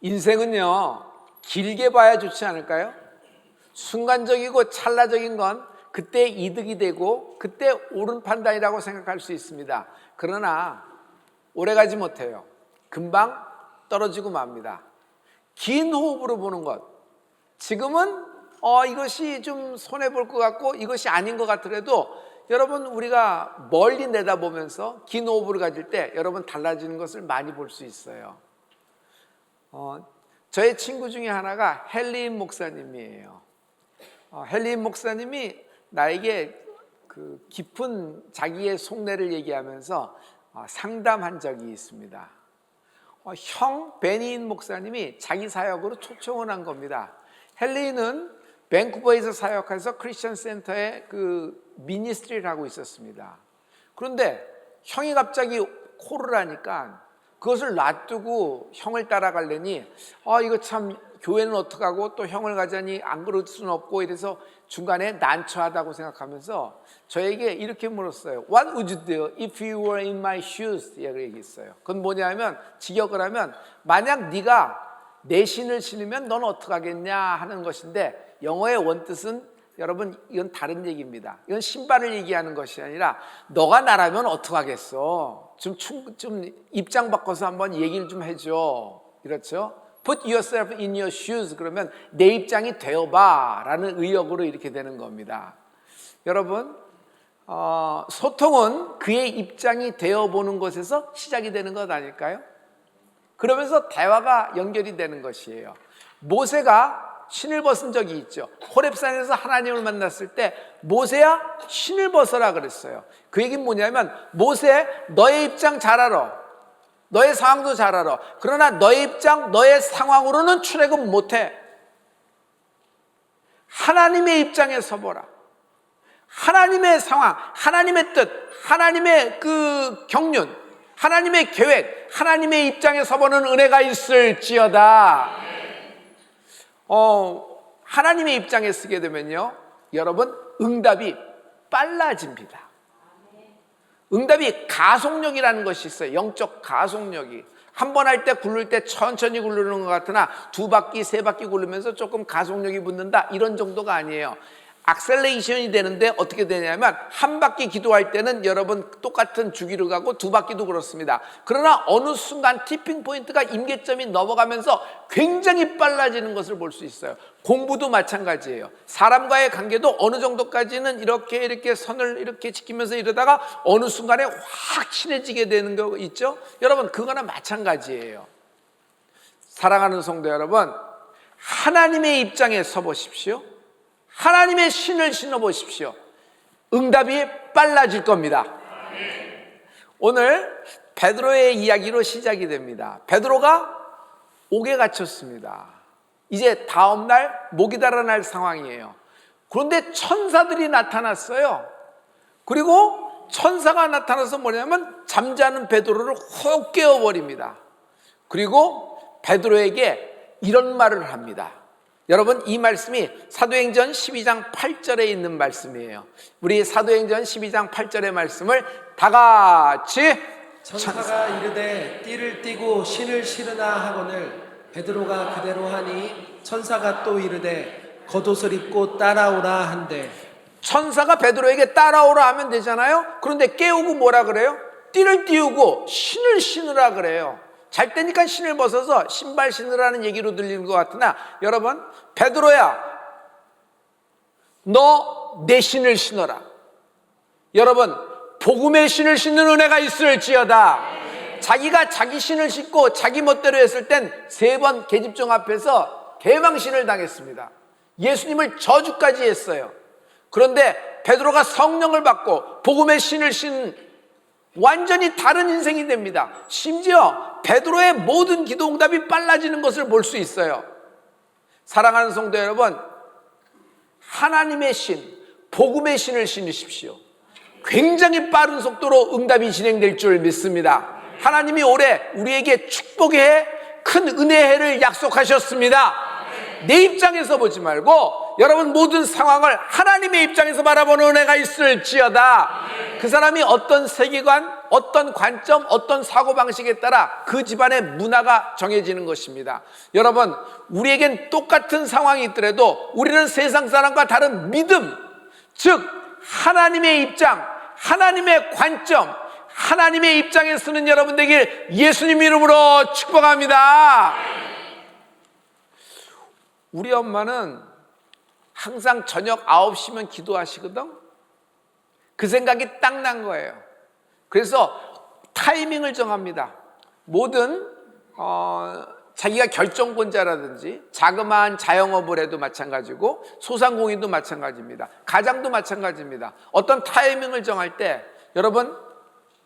인생은요, 길게 봐야 좋지 않을까요? 순간적이고 찰나적인 건 그때 이득이 되고 그때 옳은 판단이라고 생각할 수 있습니다. 그러나 오래가지 못해요. 금방 떨어지고 맙니다. 긴 호흡으로 보는 것, 지금은 이것이 좀 손해볼 것 같고 이것이 아닌 것 같더라도 여러분, 우리가 멀리 내다보면서 긴 호흡을 가질 때 여러분 달라지는 것을 많이 볼 수 있어요. 저의 친구 중에 하나가 헨리인 목사님이에요. 헨리인 목사님이 나에게 그 깊은 자기의 속내를 얘기하면서 상담한 적이 있습니다. 형 베니인 목사님이 자기 사역으로 초청을 한 겁니다. 헨리는 밴쿠버에서 사역해서 크리스천 센터에 그 미니스트리를 하고 있었습니다. 그런데 형이 갑자기 콜을 하니까 그것을 놔두고 형을 따라가려니 이거 참 교회는 어떡하고 또 형을 가자니 안 그럴 수는 없고 이래서 중간에 난처하다고 생각하면서 저에게 이렇게 물었어요. What would you do if you were in my shoes? 이라고 얘기했어요. 그건 뭐냐면, 직역을 하면 만약 네가 내 신을 신으면 넌 어떡하겠냐 하는 것인데, 영어의 원뜻은 여러분 이건 다른 얘기입니다. 이건 신발을 얘기하는 것이 아니라 너가 나라면 어떡하겠어? 좀 입장 바꿔서 한번 얘기를 좀 해줘. 그렇죠? Put yourself in your shoes. 그러면 내 입장이 되어봐 라는 의역으로 이렇게 되는 겁니다. 여러분, 소통은 그의 입장이 되어보는 것에서 시작이 되는 것 아닐까요? 그러면서 대화가 연결이 되는 것이에요. 모세가 신을 벗은 적이 있죠. 호렙산에서 하나님을 만났을 때 모세야 신을 벗어라 그랬어요. 그 얘기는 뭐냐면, 모세 너의 입장 잘 알아. 너의 상황도 잘 알아. 그러나 너의 입장, 너의 상황으로는 출애굽 못해. 하나님의 입장에 서보라. 하나님의 상황, 하나님의 뜻, 하나님의 그 경륜, 하나님의 계획, 하나님의 입장에 서보는 은혜가 있을지어다. 하나님의 입장에 쓰게 되면요, 여러분 응답이 빨라집니다. 응답이 가속력이라는 것이 있어요. 영적 가속력이. 한 번 할 때 굴릴 때 천천히 굴르는 것 같으나 두 바퀴, 세 바퀴 굴르면서 조금 가속력이 붙는다, 이런 정도가 아니에요. 악셀레이션이 되는데 어떻게 되냐면, 한 바퀴 기도할 때는 여러분 똑같은 주기로 가고 두 바퀴도 그렇습니다. 그러나 어느 순간 티핑 포인트가, 임계점이 넘어가면서 굉장히 빨라지는 것을 볼 수 있어요. 공부도 마찬가지예요. 사람과의 관계도 어느 정도까지는 이렇게 선을 이렇게 지키면서 이러다가 어느 순간에 확 친해지게 되는 거 있죠? 여러분, 그거나 마찬가지예요. 사랑하는 성도 여러분, 하나님의 입장에 서 보십시오. 하나님의 신을 신어보십시오. 응답이 빨라질 겁니다. 오늘 베드로의 이야기로 시작이 됩니다. 베드로가 옥에 갇혔습니다. 이제 다음날 목이 달아날 상황이에요. 그런데 천사들이 나타났어요. 그리고 천사가 나타나서 뭐냐면 잠자는 베드로를 훅 깨워버립니다. 그리고 베드로에게 이런 말을 합니다. 여러분, 이 말씀이 사도행전 12장 8절에 있는 말씀이에요. 우리 사도행전 12장 8절의 말씀을 다 같이. 천사가 이르되 띠를 띠고 신을 실으나 하거늘 베드로가 그대로 하니 천사가 또 이르되 겉옷을 입고 따라오라 한대. 천사가 베드로에게 따라오라 하면 되잖아요. 그런데 깨우고 뭐라 그래요? 띠를 띄우고 신을 신으라 그래요. 잘 때니까 신을 벗어서 신발 신으라는 얘기로 들리는 것 같으나, 여러분, 베드로야, 너 내 신을 신어라. 여러분, 복음의 신을 신는 은혜가 있을지어다. 자기가 자기 신을 신고 자기 멋대로 했을 땐 3번 계집종 앞에서 개망신을 당했습니다. 예수님을 저주까지 했어요. 그런데 베드로가 성령을 받고 복음의 신을 신은 완전히 다른 인생이 됩니다. 심지어 베드로의 모든 기도 응답이 빨라지는 것을 볼 수 있어요. 사랑하는 성도 여러분, 하나님의 신, 복음의 신을 신으십시오. 굉장히 빠른 속도로 응답이 진행될 줄 믿습니다. 하나님이 올해 우리에게 축복의 큰 은혜의 해를 약속하셨습니다. 내 입장에서 보지 말고 여러분 모든 상황을 하나님의 입장에서 바라보는 은혜가 있을지어다. 그 사람이 어떤 세계관, 어떤 관점, 어떤 사고방식에 따라 그 집안의 문화가 정해지는 것입니다. 여러분, 우리에겐 똑같은 상황이 있더라도 우리는 세상 사람과 다른 믿음, 즉 하나님의 입장, 하나님의 관점, 하나님의 입장에 서는 여러분 되길 예수님 이름으로 축복합니다. 우리 엄마는 항상 저녁 9시면 기도하시거든. 그 생각이 딱 난 거예요. 그래서 타이밍을 정합니다. 모든 자기가 결정권자라든지 자그마한 자영업을 해도 마찬가지고 소상공인도 마찬가지입니다. 가장도 마찬가지입니다. 어떤 타이밍을 정할 때 여러분,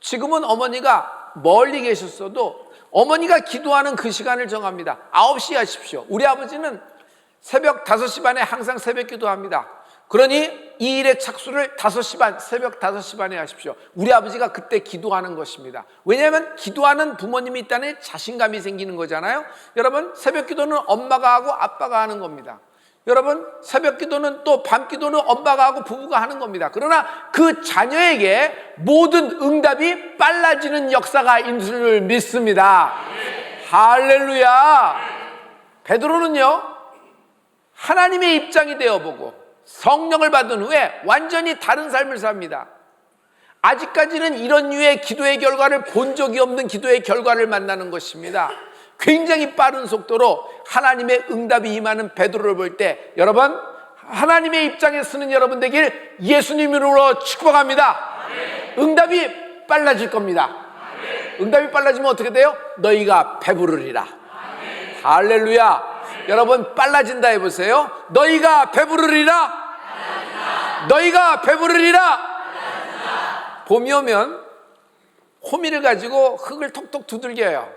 지금은 어머니가 멀리 계셨어도 어머니가 기도하는 그 시간을 정합니다. 9시에 하십시오. 우리 아버지는 새벽 5시 반에 항상 새벽 기도합니다. 그러니 이 일의 착수를 5시 반, 새벽 5시 반에 하십시오. 우리 아버지가 그때 기도하는 것입니다. 왜냐하면 기도하는 부모님이 있다는 자신감이 생기는 거잖아요. 여러분, 새벽 기도는 엄마가 하고 아빠가 하는 겁니다. 여러분, 새벽 기도는 또 밤 기도는 엄마가 하고 부부가 하는 겁니다. 그러나 그 자녀에게 모든 응답이 빨라지는 역사가 있는 줄 믿습니다. 할렐루야. 베드로는요, 하나님의 입장이 되어보고 성령을 받은 후에 완전히 다른 삶을 삽니다. 아직까지는 이런 류의 기도의 결과를 본 적이 없는 기도의 결과를 만나는 것입니다. 굉장히 빠른 속도로 하나님의 응답이 임하는 베드로를 볼 때 여러분, 하나님의 입장에 서는 여러분 되길 예수님 이름으로 축복합니다. 응답이 빨라질 겁니다. 응답이 빨라지면 어떻게 돼요? 너희가 배부르리라. 할렐루야. 여러분, 빨라진다 해보세요. 너희가 배부르리라. 너희가 배부르리라. 봄이 오면 호미를 가지고 흙을 톡톡 두들겨요.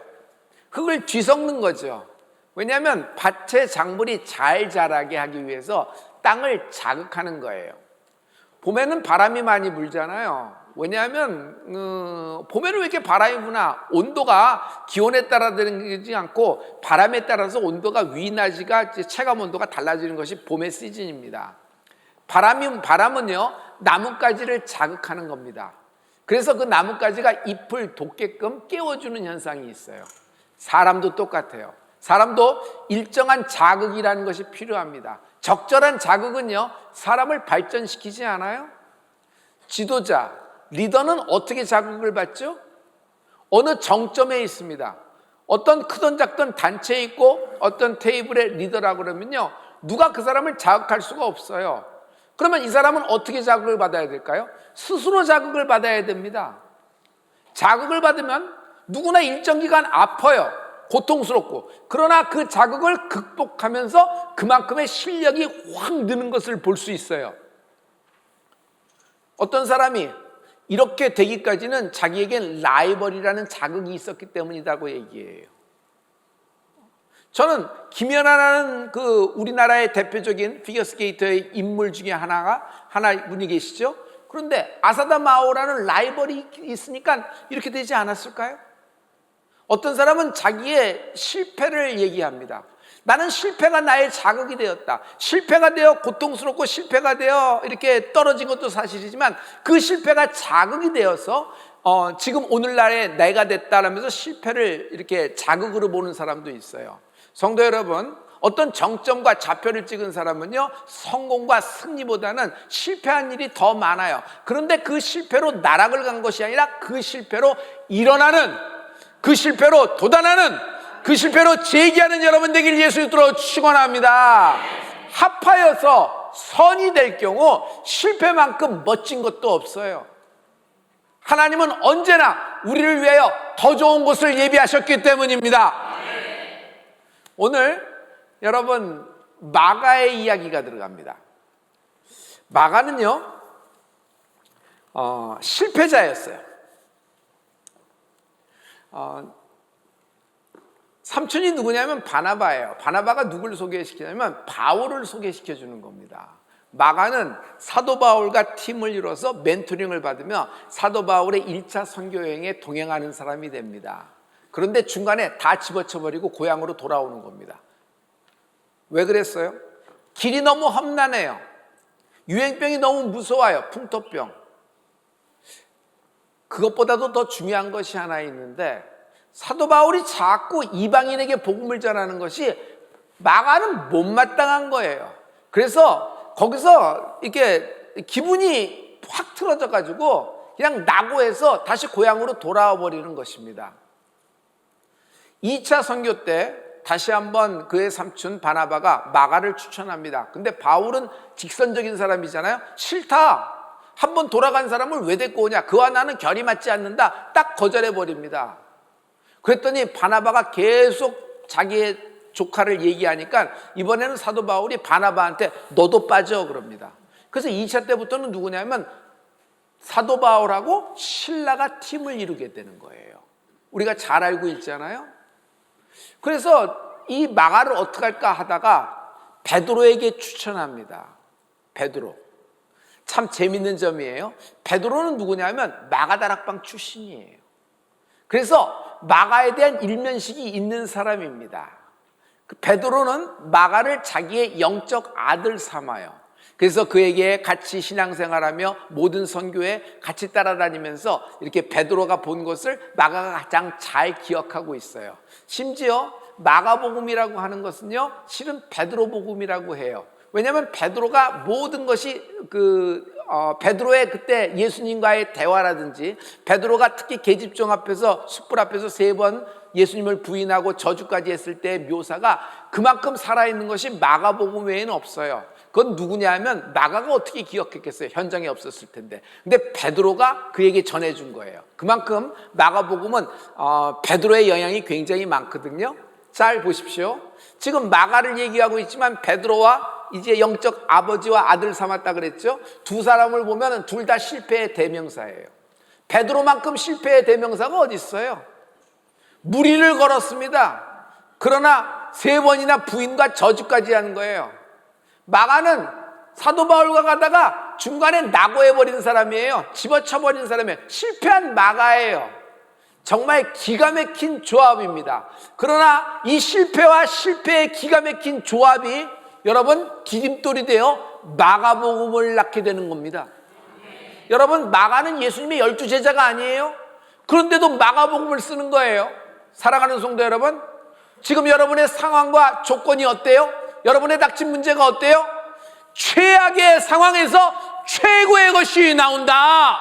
흙을 뒤섞는 거죠. 왜냐하면 밭의 작물이 잘 자라게 하기 위해서 땅을 자극하는 거예요. 봄에는 바람이 많이 불잖아요. 왜냐하면 봄에는 왜 이렇게 바람이 부나? 온도가 기온에 따라 되지 않고 바람에 따라서 온도가 위낮이가 체감 온도가 달라지는 것이 봄의 시즌입니다. 바람은요, 나뭇가지를 자극하는 겁니다. 그래서 그 나뭇가지가 잎을 돋게끔 깨워주는 현상이 있어요. 사람도 똑같아요. 사람도 일정한 자극이라는 것이 필요합니다. 적절한 자극은요, 사람을 발전시키지 않아요? 지도자, 리더는 어떻게 자극을 받죠? 어느 정점에 있습니다. 어떤 크던 작던 단체에 있고 어떤 테이블의 리더라고 그러면요, 누가 그 사람을 자극할 수가 없어요. 그러면 이 사람은 어떻게 자극을 받아야 될까요? 스스로 자극을 받아야 됩니다. 자극을 받으면 누구나 일정 기간 아파요. 고통스럽고. 그러나 그 자극을 극복하면서 그만큼의 실력이 확 느는 것을 볼 수 있어요. 어떤 사람이 이렇게 되기까지는 자기에겐 라이벌이라는 자극이 있었기 때문이라고 얘기해요. 저는 김연아라는 그 우리나라의 대표적인 피겨스케이터의 인물 중에 하나 분이 계시죠. 그런데 아사다 마오라는 라이벌이 있으니까 이렇게 되지 않았을까요? 어떤 사람은 자기의 실패를 얘기합니다. 나는 실패가 나의 자극이 되었다. 실패가 되어 고통스럽고 실패가 되어 이렇게 떨어진 것도 사실이지만 그 실패가 자극이 되어서 지금 오늘날의 내가 됐다라면서 실패를 이렇게 자극으로 보는 사람도 있어요. 성도 여러분, 어떤 정점과 좌표를 찍은 사람은요, 성공과 승리보다는 실패한 일이 더 많아요. 그런데 그 실패로 나락을 간 것이 아니라 그 실패로 일어나는, 그 실패로 도단하는, 그 실패로 재기하는 여러분 되길 예수님으로 축원합니다. 합하여서 선이 될 경우 실패만큼 멋진 것도 없어요. 하나님은 언제나 우리를 위하여 더 좋은 것을 예비하셨기 때문입니다. 오늘 여러분, 마가의 이야기가 들어갑니다. 마가는요, 실패자였어요. 삼촌이 누구냐면 바나바예요. 바나바가 누굴 소개시키냐면 바울을 소개시켜주는 겁니다. 마가는 사도 바울과 팀을 이뤄서 멘토링을 받으며 사도 바울의 1차 선교 여행에 동행하는 사람이 됩니다. 그런데 중간에 다 집어쳐버리고 고향으로 돌아오는 겁니다. 왜 그랬어요? 길이 너무 험난해요. 유행병이 너무 무서워요. 풍토병. 그것보다도 더 중요한 것이 하나 있는데, 사도 바울이 자꾸 이방인에게 복음을 전하는 것이 마가는 못마땅한 거예요. 그래서 거기서 이렇게 기분이 확 틀어져 가지고 그냥 낙오해서 다시 고향으로 돌아와 버리는 것입니다. 2차 선교 때 다시 한번 그의 삼촌 바나바가 마가를 추천합니다. 근데 바울은 직선적인 사람이잖아요. 싫다. 한번 돌아간 사람을 왜 데리고 오냐. 그와 나는 결이 맞지 않는다. 딱 거절해 버립니다. 그랬더니 바나바가 계속 자기의 조카를 얘기하니까 이번에는 사도 바울이 바나바한테 너도 빠져 그럽니다. 그래서 2차 때부터는 누구냐면 사도 바울하고 실라가 팀을 이루게 되는 거예요. 우리가 잘 알고 있잖아요. 그래서 이 마가를 어떻게 할까 하다가 베드로에게 추천합니다. 베드로. 참 재밌는 점이에요. 베드로는 누구냐면 마가다락방 출신이에요. 그래서 마가에 대한 일면식이 있는 사람입니다. 베드로는 마가를 자기의 영적 아들 삼아요. 그래서 그에게 같이 신앙생활하며 모든 선교에 같이 따라다니면서 이렇게 베드로가 본 것을 마가가 가장 잘 기억하고 있어요. 심지어 마가복음이라고 하는 것은요, 실은 베드로복음이라고 해요. 왜냐하면 베드로가 모든 것이 베드로의 그때 예수님과의 대화라든지, 베드로가 특히 계집종 앞에서 숯불 앞에서 3번 예수님을 부인하고 저주까지 했을 때의 묘사가 그만큼 살아있는 것이 마가복음 외에는 없어요. 그건 누구냐 하면 마가가 어떻게 기억했겠어요? 현장에 없었을 텐데. 근데 베드로가 그에게 전해준 거예요. 그만큼 마가복음은 베드로의 영향이 굉장히 많거든요. 잘 보십시오. 지금 마가를 얘기하고 있지만 베드로와 이제 영적 아버지와 아들 삼았다 그랬죠. 두 사람을 보면 둘 다 실패의 대명사예요. 베드로만큼 실패의 대명사가 어디 있어요? 무리를 걸었습니다. 그러나 3번이나 부인과 저주까지 하는 거예요. 마가는 사도 바울과 가다가 중간에 낙오해버린 사람이에요. 집어쳐버린 사람이에요. 실패한 마가예요. 정말 기가 막힌 조합입니다. 그러나 이 실패와 실패의 기가 막힌 조합이 여러분 디딤돌이 되어 마가복음을 낳게 되는 겁니다. 여러분 마가는 예수님의 12제자가 아니에요. 그런데도 마가복음을 쓰는 거예요. 사랑하는 성도 여러분, 지금 여러분의 상황과 조건이 어때요? 여러분의 닥친 문제가 어때요? 최악의 상황에서 최고의 것이 나온다.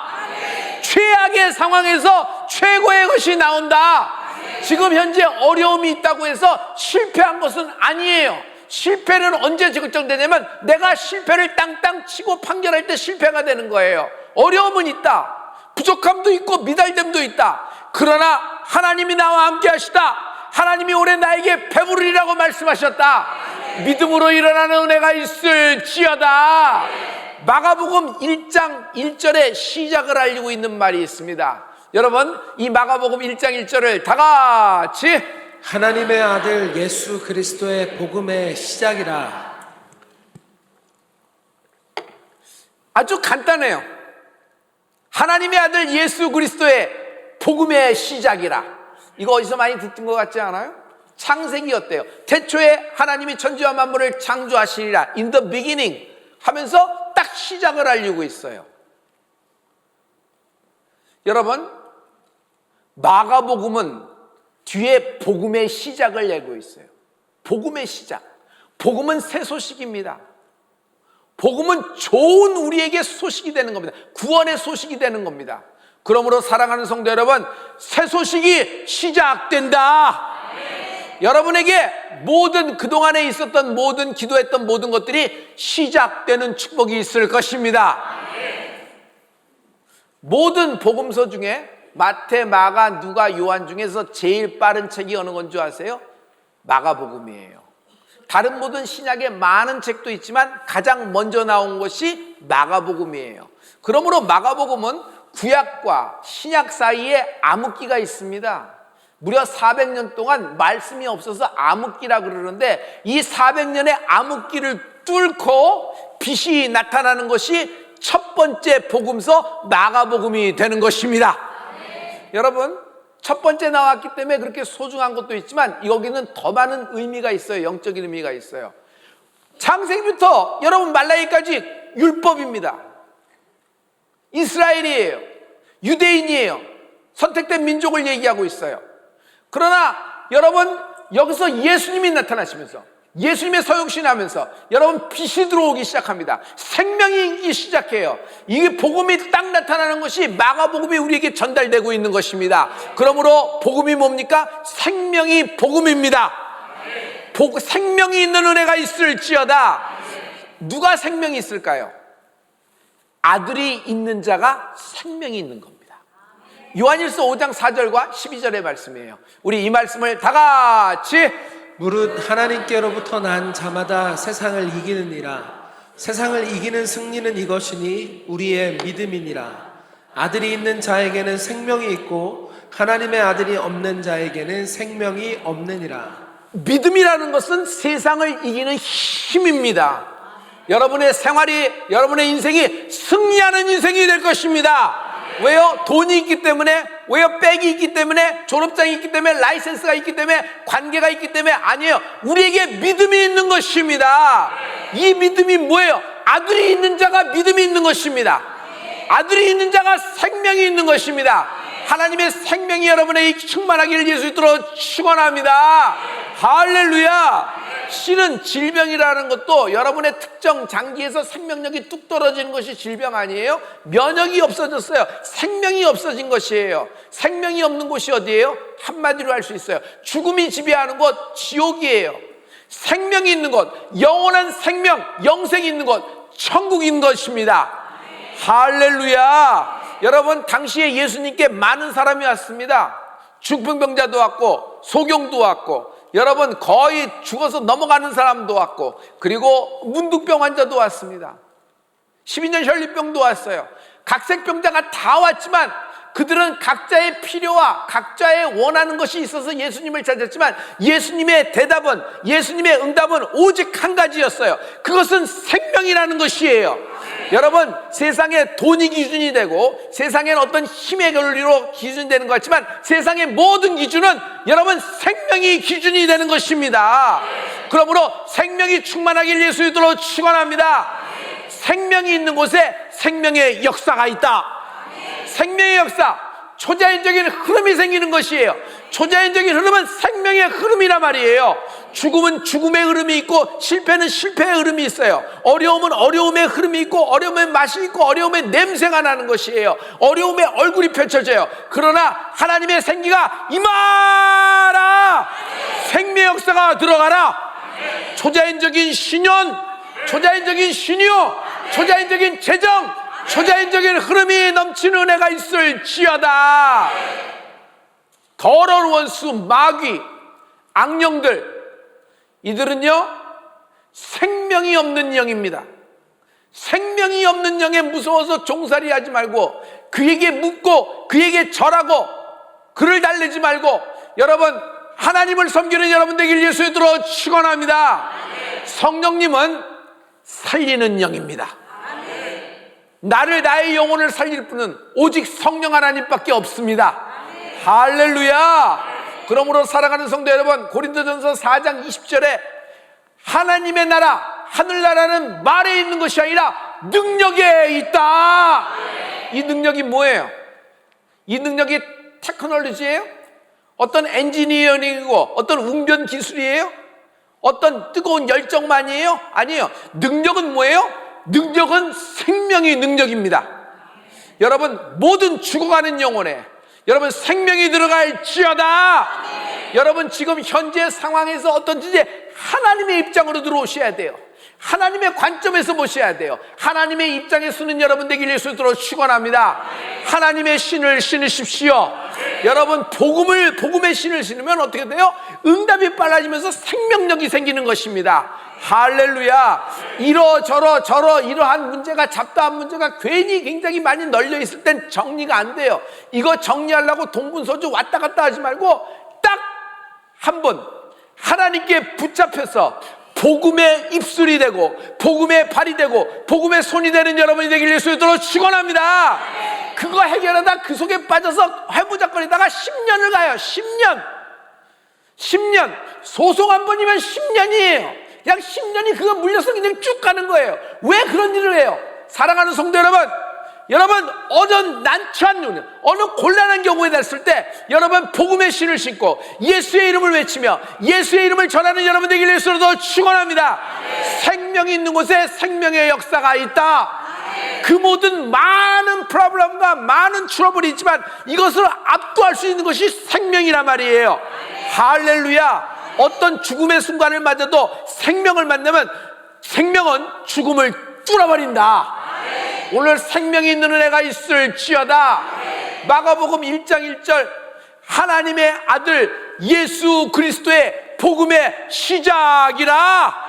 최악의 상황에서 최고의 것이 나온다. 지금 현재 어려움이 있다고 해서 실패한 것은 아니에요. 실패는 언제 결정되냐면 내가 실패를 땅땅 치고 판결할 때 실패가 되는 거예요. 어려움은 있다. 부족함도 있고 미달됨도 있다. 그러나 하나님이 나와 함께 하시다. 하나님이 올해 나에게 배부르리라고 말씀하셨다. 믿음으로 일어나는 은혜가 있을지어다. 마가복음 1장 1절에 시작을 알리고 있는 말이 있습니다. 여러분, 이 마가복음 1장 1절을 다 같이 하나님의 아들 예수 그리스도의 복음의 시작이라. 아주 간단해요. 하나님의 아들 예수 그리스도의 복음의 시작이라. 이거 어디서 많이 듣던 것 같지 않아요? 창세기 어때요? 태초에 하나님이 천지와 만물을 창조하시리라. In the beginning 하면서 딱 시작을 알리고 있어요. 여러분, 마가복음은 뒤에 복음의 시작을 내고 있어요. 복음의 시작. 복음은 새 소식입니다. 복음은 좋은 우리에게 소식이 되는 겁니다. 구원의 소식이 되는 겁니다. 그러므로 사랑하는 성도 여러분, 새 소식이 시작된다. 여러분에게 모든 그동안에 있었던 모든 기도했던 모든 것들이 시작되는 축복이 있을 것입니다. 모든 복음서 중에 마태, 마가, 누가, 요한 중에서 제일 빠른 책이 어느 건 줄 아세요? 마가복음이에요. 다른 모든 신약에 많은 책도 있지만 가장 먼저 나온 것이 마가복음이에요. 그러므로 마가복음은 구약과 신약 사이에 암흑기가 있습니다. 무려 400년 동안 말씀이 없어서 암흑기라 그러는데 이 400년의 암흑기를 뚫고 빛이 나타나는 것이 첫 번째 복음서 마가복음이 되는 것입니다. 여러분, 첫 번째 나왔기 때문에 그렇게 소중한 것도 있지만 여기는 더 많은 의미가 있어요. 영적인 의미가 있어요. 창세기부터 여러분 말라기까지 율법입니다. 이스라엘이에요. 유대인이에요. 선택된 민족을 얘기하고 있어요. 그러나 여러분, 여기서 예수님이 나타나시면서, 예수님의 서육신 하면서 여러분 빛이 들어오기 시작합니다. 생명이 있기 시작해요. 이게 복음이 딱 나타나는 것이 마가복음이 우리에게 전달되고 있는 것입니다. 그러므로 복음이 뭡니까? 생명이 복음입니다. 생명이 있는 은혜가 있을지어다. 누가 생명이 있을까요? 아들이 있는 자가 생명이 있는 겁니다. 요한일서 5장 4절과 12절의 말씀이에요. 우리 이 말씀을 다 같이 무릇 하나님께로부터 난 자마다 세상을 이기느니라. 세상을 이기는 승리는 이것이니 우리의 믿음이니라. 아들이 있는 자에게는 생명이 있고 하나님의 아들이 없는 자에게는 생명이 없느니라. 믿음이라는 것은 세상을 이기는 힘입니다. 여러분의 생활이, 여러분의 인생이 승리하는 인생이 될 것입니다. 왜요? 돈이 있기 때문에, 왜요? 백이 있기 때문에, 졸업장이 있기 때문에, 라이센스가 있기 때문에, 관계가 있기 때문에 아니에요. 우리에게 믿음이 있는 것입니다. 이 믿음이 뭐예요? 아들이 있는 자가 믿음이 있는 것입니다. 아들이 있는 자가 생명이 있는 것입니다. 하나님의 생명이 여러분에게 충만하기를 예수 이름으로 축원합니다. 할렐루야. 실은 질병이라는 것도 여러분의 특정 장기에서 생명력이 뚝 떨어지는 것이 질병 아니에요? 면역이 없어졌어요. 생명이 없어진 것이에요. 생명이 없는 곳이 어디예요? 한마디로 할 수 있어요. 죽음이 지배하는 곳, 지옥이에요. 생명이 있는 곳, 영원한 생명, 영생이 있는 곳, 천국인 것입니다. 할렐루야. 여러분, 당시에 예수님께 많은 사람이 왔습니다. 중풍병자도 왔고 소경도 왔고, 여러분 거의 죽어서 넘어가는 사람도 왔고, 그리고 문득병 환자도 왔습니다. 12년 혈리병도 왔어요. 각색병자가 다 왔지만 그들은 각자의 필요와 각자의 원하는 것이 있어서 예수님을 찾았지만 예수님의 대답은, 예수님의 응답은 오직 한 가지였어요. 그것은 생명이라는 것이에요. 여러분, 세상에 돈이 기준이 되고 세상에는 어떤 힘의 권리로 기준이 되는 것 같지만 세상의 모든 기준은 여러분 생명이 기준이 되는 것입니다. 그러므로 생명이 충만하길 예수 이름으로 축원합니다. 생명이 있는 곳에 생명의 역사가 있다. 생명의 역사, 초자연적인 흐름이 생기는 것이에요. 초자연적인 흐름은 생명의 흐름이란 말이에요. 죽음은 죽음의 흐름이 있고 실패는 실패의 흐름이 있어요. 어려움은 어려움의 흐름이 있고 어려움의 맛이 있고 어려움의 냄새가 나는 것이에요. 어려움의 얼굴이 펼쳐져요. 그러나 하나님의 생기가 임하라. 생명의 역사가 들어가라. 초자연적인 신년, 초자연적인 신유, 초자연적인 재정, 초자연적인 흐름이 넘치는 은혜가 있을지어다. 더러운 원수, 마귀, 악령들, 이들은요 생명이 없는 영입니다. 생명이 없는 영에 무서워서 종살이 하지 말고 그에게 묻고 그에게 절하고 그를 달래지 말고 여러분 하나님을 섬기는 여러분 되길 예수 이름으로 축원합니다. 성령님은 살리는 영입니다. 나를, 나의 영혼을 살릴 분은 오직 성령 하나님밖에 없습니다. 할렐루야. 그러므로 사랑하는 성도 여러분, 고린도전서 4장 20절에 하나님의 나라, 하늘나라는 말에 있는 것이 아니라 능력에 있다. 이 능력이 뭐예요? 이 능력이 테크놀로지예요? 어떤 엔지니어링이고 어떤 웅변 기술이에요? 어떤 뜨거운 열정만이에요? 아니에요. 능력은 뭐예요? 능력은 생명의 능력입니다. 여러분, 모든 죽어가는 영혼에 여러분 생명이 들어갈지어다. 여러분 지금 현재 상황에서 어떤지 하나님의 입장으로 들어오셔야 돼요. 하나님의 관점에서 보셔야 돼요. 하나님의 입장에 서는 여러분 되길 예수 이름으로 축원합니다. 하나님의 신을 신으십시오. 여러분 복음의 신을 신으면 어떻게 돼요? 응답이 빨라지면서 생명력이 생기는 것입니다. 할렐루야. 이러저러 이러한 문제가, 잡다한 문제가 괜히 굉장히 많이 널려 있을 땐 정리가 안 돼요. 이거 정리하려고 동분서주 왔다 갔다 하지 말고 딱 한 번 하나님께 붙잡혀서 복음의 입술이 되고 복음의 발이 되고 복음의 손이 되는 여러분이 되길 예수 이름으로 축원합니다. 그거 해결하다 그 속에 빠져서 해부작거리다가 10년을 가요. 10년 소송 한 번이면 10년이에요. 그냥 10년이 그거 물려서 그냥 쭉 가는 거예요. 왜 그런 일을 해요? 사랑하는 성도 여러분, 여러분 어느 난처한 어느 곤란한 경우에 닿았을 때 여러분 복음의 신을 신고 예수의 이름을 외치며 예수의 이름을 전하는 여러분 되길 예수로 축원합니다. 생명이 있는 곳에 생명의 역사가 있다. 그 모든 많은 프로블럼과 많은 트러블이 있지만 이것을 압도할 수 있는 것이 생명이란 말이에요. 할렐루야. 어떤 죽음의 순간을 맞아도 생명을 만나면 생명은 죽음을 뚫어버린다. 오늘 생명이 있는 은혜가 있을지어다. 마가복음 1장 1절 하나님의 아들 예수 그리스도의 복음의 시작이라.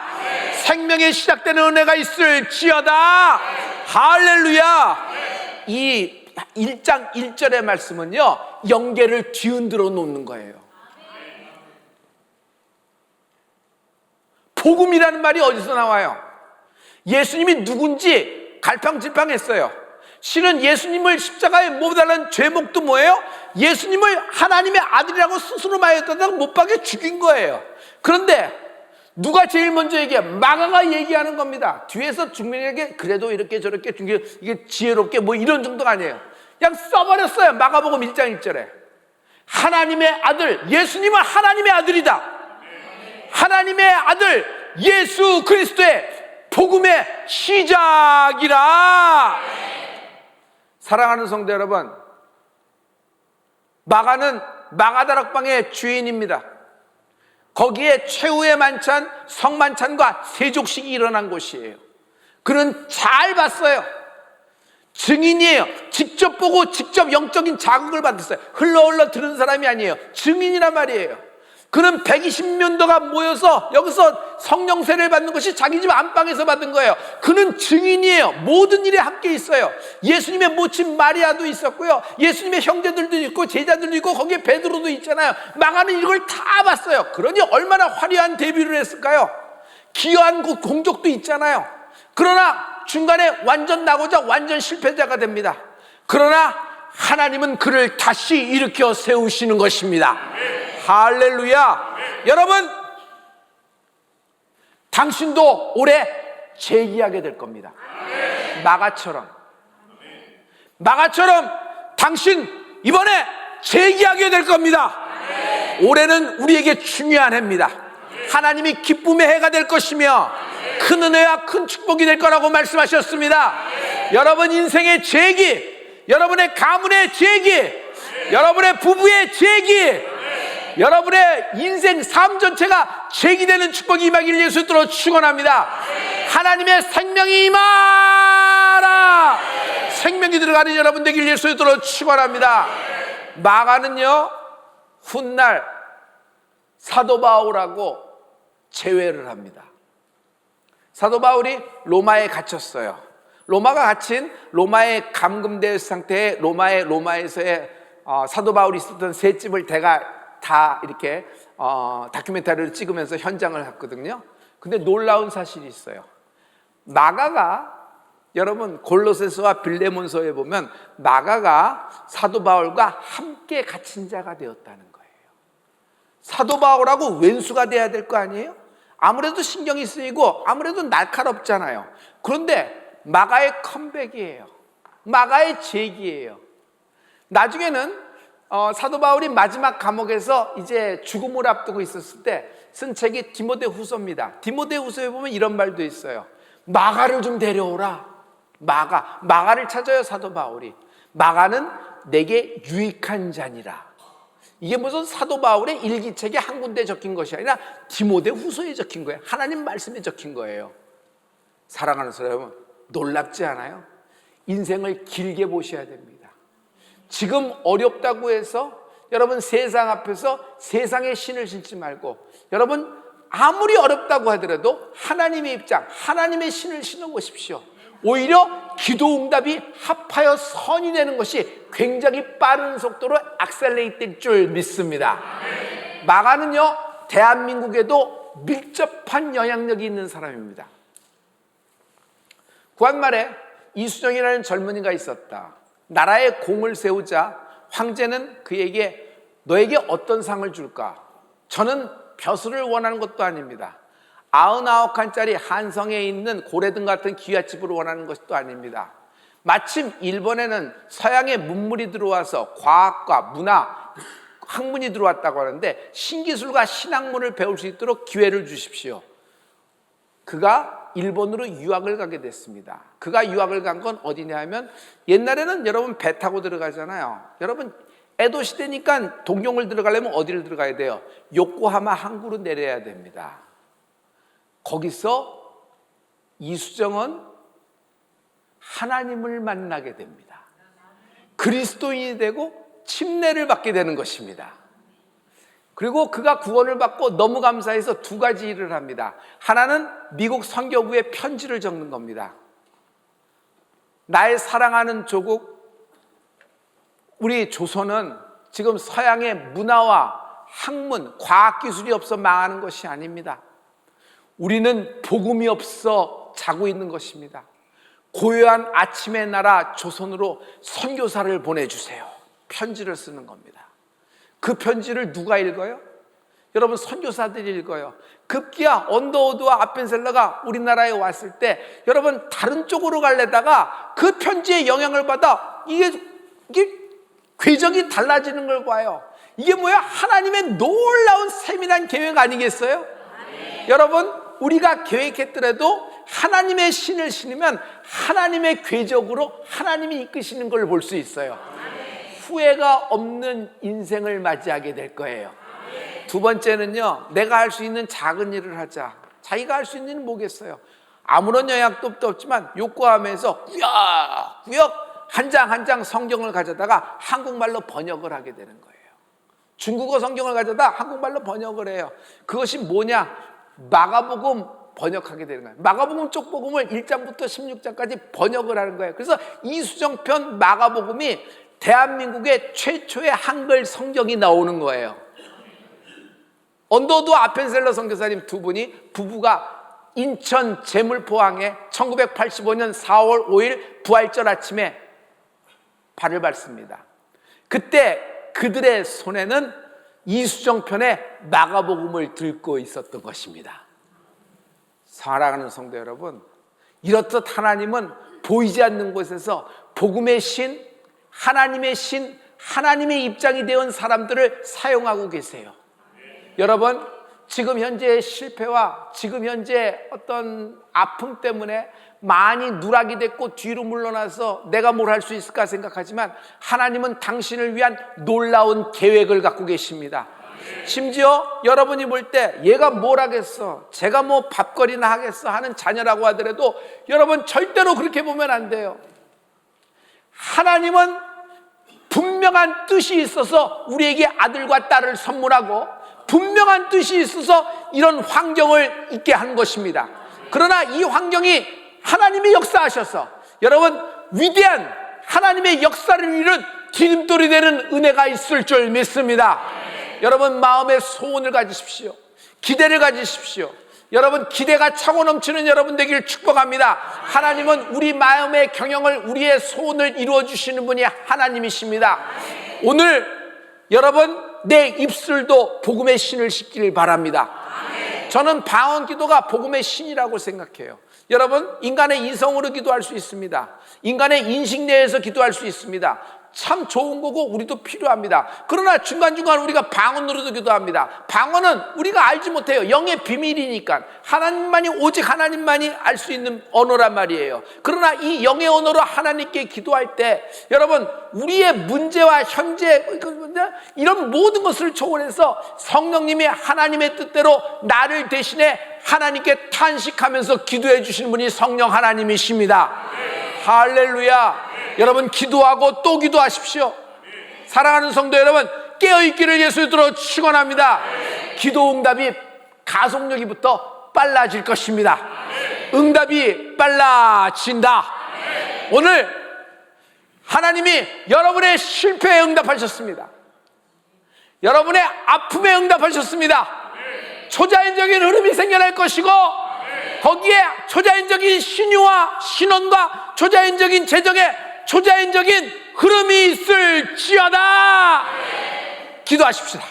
생명의 시작되는 은혜가 있을지어다. 할렐루야. 이 1장 1절의 말씀은요 영계를 뒤흔들어 놓는 거예요. 복음이라는 말이 어디서 나와요? 예수님이 누군지 갈팡질팡했어요. 실은 예수님을 십자가에 못 달라는 죄목도 뭐예요? 예수님을 하나님의 아들이라고 스스로 말했다가 못 박여 죽인 거예요. 그런데 누가 제일 먼저 얘기해? 마가가 얘기하는 겁니다. 뒤에서 중민에게 그래도 이렇게 저렇게 이게 지혜롭게 뭐 이런 정도가 아니에요. 그냥 써버렸어요. 마가복음 1장 1절에 하나님의 아들, 예수님은 하나님의 아들이다. 하나님의 아들 예수 그리스도의 복음의 시작이라. 사랑하는 성도 여러분, 마가는 마가다락방의 주인입니다. 거기에 최후의 만찬, 성만찬과 세족식이 일어난 곳이에요. 그는 잘 봤어요. 증인이에요. 직접 보고 직접 영적인 자극을 받았어요. 흘러 들은 사람이 아니에요. 증인이란 말이에요. 그는 120년도가 모여서 여기서 성령세를 받는 것이 자기 집 안방에서 받은 거예요. 그는 증인이에요. 모든 일에 함께 있어요. 예수님의 모친 마리아도 있었고요. 예수님의 형제들도 있고 제자들도 있고 거기에 베드로도 있잖아요. 마가는 이걸 다 봤어요. 그러니 얼마나 화려한 데뷔를 했을까요? 기여한 공적도 있잖아요. 그러나 중간에 완전 나고자 완전 실패자가 됩니다. 그러나 하나님은 그를 다시 일으켜 세우시는 것입니다. 할렐루야. 여러분, 당신도 올해 재기하게 될 겁니다. 마가처럼 당신 이번에 재기하게 될 겁니다. 올해는 우리에게 중요한 해입니다. 하나님이 기쁨의 해가 될 것이며 큰 은혜와 큰 축복이 될 거라고 말씀하셨습니다. 여러분 인생의 재기, 여러분의 가문의 재기, 여러분의 부부의 재기, 여러분의 인생 삶 전체가 재기되는 축복이 임하길 예수로 축원합니다. 하나님의 생명이 임하라. 생명이 들어가는 여러분 되길 예수로 축원합니다. 마가는요 훗날 사도 바울하고 재회를 합니다. 사도 바울이 로마에 갇혔어요. 로마가 갇힌 로마의 감금된 상태의 로마에서의 사도 바울이 있었던 세 집을 다 이렇게 다큐멘터리를 찍으면서 현장을 갔거든요. 근데 놀라운 사실이 있어요. 마가가 여러분 골로새서와 빌레몬서에 보면 마가가 사도 바울과 함께 갇힌 자가 되었다는 거예요. 사도 바울하고 왼수가 돼야 될 거 아니에요? 아무래도 신경이 쓰이고 아무래도 날카롭잖아요. 그런데 마가의 컴백이에요. 마가의 재기예요. 나중에는 사도 바울이 마지막 감옥에서 이제 죽음을 앞두고 있었을 때 쓴 책이 디모데후서입니다. 디모데후서에 보면 이런 말도 있어요. 마가를 좀 데려오라. 마가를 찾아요. 사도 바울이. 마가는 내게 유익한 자니라. 이게 무슨 사도 바울의 일기책에 한 군데 적힌 것이 아니라 디모데후서에 적힌 거예요. 하나님 말씀에 적힌 거예요. 사랑하는 여러분, 놀랍지 않아요? 인생을 길게 보셔야 됩니다. 지금 어렵다고 해서 여러분 세상 앞에서 세상의 신을 신지 말고, 여러분 아무리 어렵다고 하더라도 하나님의 입장, 하나님의 신을 신어보십시오. 오히려 기도 응답이 합하여 선이 되는 것이 굉장히 빠른 속도로 악셀레이트 될 줄 믿습니다. 마가는요 대한민국에도 밀접한 영향력이 있는 사람입니다. 구한말에 이수정이라는 젊은이가 있었다. 나라에 공을 세우자 황제는 그에게 너에게 어떤 상을 줄까? 저는 벼슬을 원하는 것도 아닙니다. 99칸짜리 한성에 있는 고래등 같은 귀갓집을 원하는 것도 아닙니다. 마침 일본에는 서양의 문물이 들어와서 과학과 문화, 학문이 들어왔다고 하는데 신기술과 신학문을 배울 수 있도록 기회를 주십시오. 그가 일본으로 유학을 가게 됐습니다. 그가 유학을 간 건 어디냐 하면, 옛날에는 여러분 배 타고 들어가잖아요. 여러분 에도 시대니까 동경을 들어가려면 어디를 들어가야 돼요? 요코하마 항구로 내려야 됩니다. 거기서 이수정은 하나님을 만나게 됩니다. 그리스도인이 되고 침례를 받게 되는 것입니다. 그리고 그가 구원을 받고 너무 감사해서 두 가지 일을 합니다. 하나는 미국 선교부에 편지를 적는 겁니다. 나의 사랑하는 조국, 우리 조선은 지금 서양의 문화와 학문, 과학기술이 없어 망하는 것이 아닙니다. 우리는 복음이 없어 자고 있는 것입니다. 고요한 아침의 나라 조선으로 선교사를 보내주세요. 편지를 쓰는 겁니다. 그 편지를 누가 읽어요? 여러분, 선교사들이 읽어요. 급기야 언더우드와 아펜셀러가 우리나라에 왔을 때 여러분 다른 쪽으로 가려다가 그 편지의 영향을 받아 이게 궤적이 달라지는 걸 봐요. 이게 뭐야? 하나님의 놀라운 세밀한 계획 아니겠어요? 여러분, 우리가 계획했더라도 하나님의 신을 신으면 하나님의 궤적으로 하나님이 이끄시는 걸 볼 수 있어요. 후회가 없는 인생을 맞이하게 될 거예요. 두 번째는요, 내가 할 수 있는 작은 일을 하자. 자기가 할 수 있는 일은 뭐겠어요? 아무런 영향도 없지만 요코하마에서 꾸역꾸역 한 장 한 장 성경을 가져다가 한국말로 번역을 하게 되는 거예요. 중국어 성경을 가져다 한국말로 번역을 해요. 그것이 뭐냐? 마가복음 번역하게 되는 거예요. 마가복음 쪽 복음을 1장부터 16장까지 번역을 하는 거예요. 그래서 이수정편 마가복음이 대한민국의 최초의 한글 성경이 나오는 거예요. 언더우드 아펜셀러 선교사님 두 분이 부부가 인천 제물포항에 1985년 4월 5일 부활절 아침에 발을 밟습니다. 그때 그들의 손에는 이수정편의 마가복음을 들고 있었던 것입니다. 사랑하는 성도 여러분, 이렇듯 하나님은 보이지 않는 곳에서 복음의 신, 하나님의 입장이 되어 온 사람들을 사용하고 계세요. 여러분, 지금 현재의 실패와 지금 현재 어떤 아픔 때문에 많이 누락이 됐고 뒤로 물러나서 내가 뭘 할 수 있을까 생각하지만 하나님은 당신을 위한 놀라운 계획을 갖고 계십니다. 심지어 여러분이 볼 때 얘가 뭘 하겠어, 제가 뭐 밥거리나 하겠어 하는 자녀라고 하더라도 여러분 절대로 그렇게 보면 안 돼요. 하나님은 분명한 뜻이 있어서 우리에게 아들과 딸을 선물하고 분명한 뜻이 있어서 이런 환경을 있게 한 것입니다. 그러나 이 환경이 하나님이 역사하셔서 여러분 위대한 하나님의 역사를 이룬 디딤돌이 되는 은혜가 있을 줄 믿습니다. 여러분, 마음의 소원을 가지십시오. 기대를 가지십시오. 여러분, 기대가 차고 넘치는 여러분 되기를 축복합니다. 하나님은 우리 마음의 경영을, 우리의 소원을 이루어 주시는 분이 하나님이십니다. 오늘 여러분, 내 입술도 복음의 신을 싣기를 바랍니다. 저는 방언 기도가 복음의 신이라고 생각해요. 여러분, 인간의 이성으로 기도할 수 있습니다. 인간의 인식 내에서 기도할 수 있습니다. 참 좋은 거고 우리도 필요합니다. 그러나 중간중간 우리가 방언으로도 기도합니다. 방언은 우리가 알지 못해요. 영의 비밀이니까 하나님만이, 오직 하나님만이 알 수 있는 언어란 말이에요. 그러나 이 영의 언어로 하나님께 기도할 때 여러분, 우리의 문제와 현재 이런 모든 것을 초월해서 성령님이 하나님의 뜻대로 나를 대신해 하나님께 탄식하면서 기도해 주시는 분이 성령 하나님이십니다. 할렐루야. 여러분, 기도하고 또 기도하십시오. 사랑하는 성도 여러분, 깨어있기를 예수님으로 축원합니다. 기도 응답이 가속력이부터 빨라질 것입니다. 응답이 빨라진다. 오늘 하나님이 여러분의 실패에 응답하셨습니다. 여러분의 아픔에 응답하셨습니다. 초자연적인 흐름이 생겨날 것이고 거기에 초자연적인 신유와 신원과 초자연적인 재정에 초자연적인 흐름이 있을지어다. 기도하십시다.